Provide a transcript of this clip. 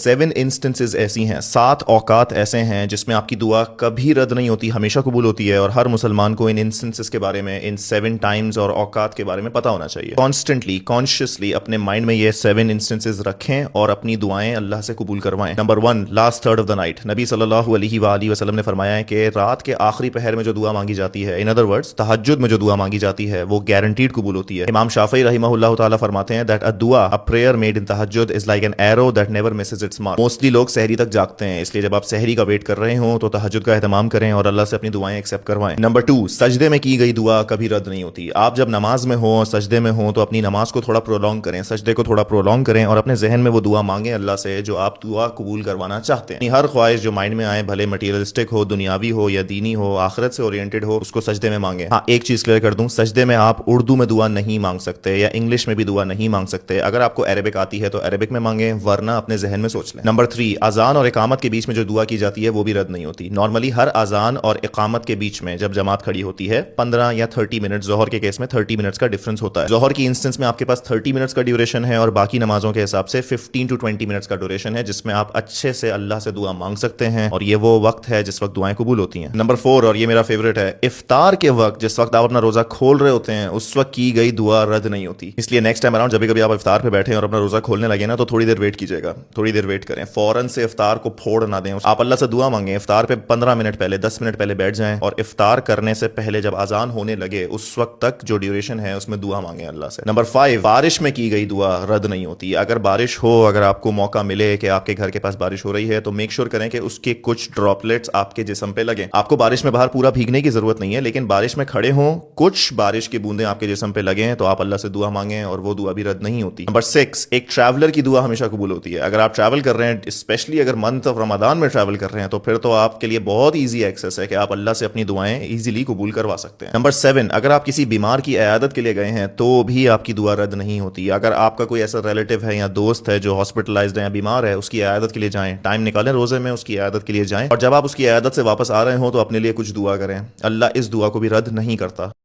7 instances ऐसी हैं, 7 औकात ऐसे हैं जिसमें आपकी दुआ कभी रद्द नहीं होती, हमेशा कबूल होती है। और हर मुसलमान को इन इंस्टेंसेस के बारे में, इन 7 टाइम्स और औकात के बारे में पता होना चाहिए। कॉन्स्टेंटली, कॉन्शियसली अपने माइंड में ये 7 इंस्टेंसेस रखें और अपनी दुआएं अल्लाह से कबूल करवाएं। Number 1, last third of the night. नबी सल्लल्लाहु अलैहि वसल्लम ने फरमाया है कि रात के आखिरी पहर में जो दुआ मांगी जाती है, इन अदर वर्ड्स तहज्जुद में जो दुआ मांगी जाती है, वो गारंटीड कबूल होती है। इमाम शाफई रहमहुल्लाह ताला फरमाते हैं that uh dua, uh prayer made in tahajjud is like an arrow that never misses its mark. Mostly लोग सहरी तक जागते हैं, इसलिए जब आप सहरी का वेट कर रहे हो तो तहज्जुद का एहतमाम करें और अल्लाह से अपनी दुआएं एक्सेप्ट करवाएं। नंबर 2, सजदे में की गई दुआ कभी रद्द नहीं होती। आप जब नमाज में हो, सजदे में हो, तो अपनी नमाज को थोड़ा प्रोलॉन्ग करें, सजदे को थोड़ा प्रोलॉन्ग करें और अपने जहन में वो दुआ मांगे अल्लाह से जो आप दुआ कबूल करवाना चाहते हैं। हर ख्वाहिश जो माइंड में आए, भले मटीरियलिस्टिक हो, दुनियावी हो या दीनी हो, आखिरत से ओरिएंटेड हो, उसको सजदे में मांगे। हाँ, एक चीज क्लियर कर दूं, सजदे में आप उर्दू में दुआ नहीं मांग सकते या इंग्लिश में भी दुआ नहीं मांग सकते। अगर आपको अरेबिक आती है तो अरेबिक में मांगे, वरना अपने जहन में सोच लें। नंबर 3, अजान और इकामत के बीच में जो दुआ की जाती है वो भी रद्द नहीं होती। नॉर्मली हर अजान और इकामत के बीच में जब जमात खड़ी होती है 15 या 30 मिनट, जोहर के केस में 30 मिनट्स का डिफरेंस होता है। जोहर की इंस्टेंस में आपके पास 30 मिनट्स का ड्यूरेशन है और बाकी नमाजों के हिसाब से 15 to 20 मिनट्स का ड्यूरेशन है, जिसमें आप अच्छे से अल्लाह से दुआ मांग सकते हैं और ये वो वक्त है जिस वक्त दुआएं कबूल होती हैं। नंबर 4, और ये मेरा फेवरेट है, इफ्तार के वक्त, जिस वक्त आप अपना रोजा खोल रहे होते हैं, उस वक्त की गई दुआ रद्द नहीं होती। इसलिए नेक्स्ट टाइम अराउंड जब कभी आप इफ्तार पे बैठे और अपना रोजा खोलने लगे ना, तो थोड़ी देर वेट कीजिएगा, थोड़ी देर वेट करें, फौरन से इफ्तार को फोड़ ना दें। आप अल्लाह से दुआ मांगे, इफ्तार पे 15 मिनट पहले, 10 मिनट पहले बैठ जाएं और इफ्तार करने से पहले जब अजान होने लगे उस वक्त तक जो ड्यूरेशन है उसमें दुआ मांगे अल्लाह से। नंबर 5, बारिश में की गई दुआ रद्द नहीं होती। अगर बारिश हो, अगर आपको मौका मिले कि आपके घर के पास बारिश हो रही है, तो मेक श्योर करें कि उसके कुछ ड्रॉपलेट्स आपके जिस्म पे लगे। आपको बारिश में बाहर पूरा भीगने की जरूरत नहीं है, लेकिन बारिश में खड़े हों, कुछ बारिश की बूंदें आपके जिस्म पे लगे तो आप अल्लाह से दुआ मांगे और वो दुआ भी रद्द नहीं होती। नंबर 6, एक ट्रैवलर की दुआ हमेशा कबूल होती है। अगर आप ट्रैवल कर रहे हैं, स्पेशली अगर मंथ ऑफ रमजान में ट्रैवल कर रहे हैं, तो फिर तो आपके लिए बहुत ईजी एक्सेस है कि आप अल्लाह से अपनी दुआएं इजीली कबूल करवा सकते हैं। नंबर 7, अगर आप किसी बीमार की इयादत के लिए गए हैं तो भी आपकी दुआ रद्द नहीं होती। अगर आपका कोई ऐसा रिलेटिव है या दोस्त है जो हॉस्पिटलाइज्ड है या बीमार है, उसकी इयादत के लिए जाएं, टाइम निकालें रोजे में, उसकी इयादत के लिए जाएं और जब आप उसकी इयादत से वापस आ रहे हो तो अपने लिए कुछ दुआ करें। अल्लाह इस दुआ को भी रद्द नहीं करता।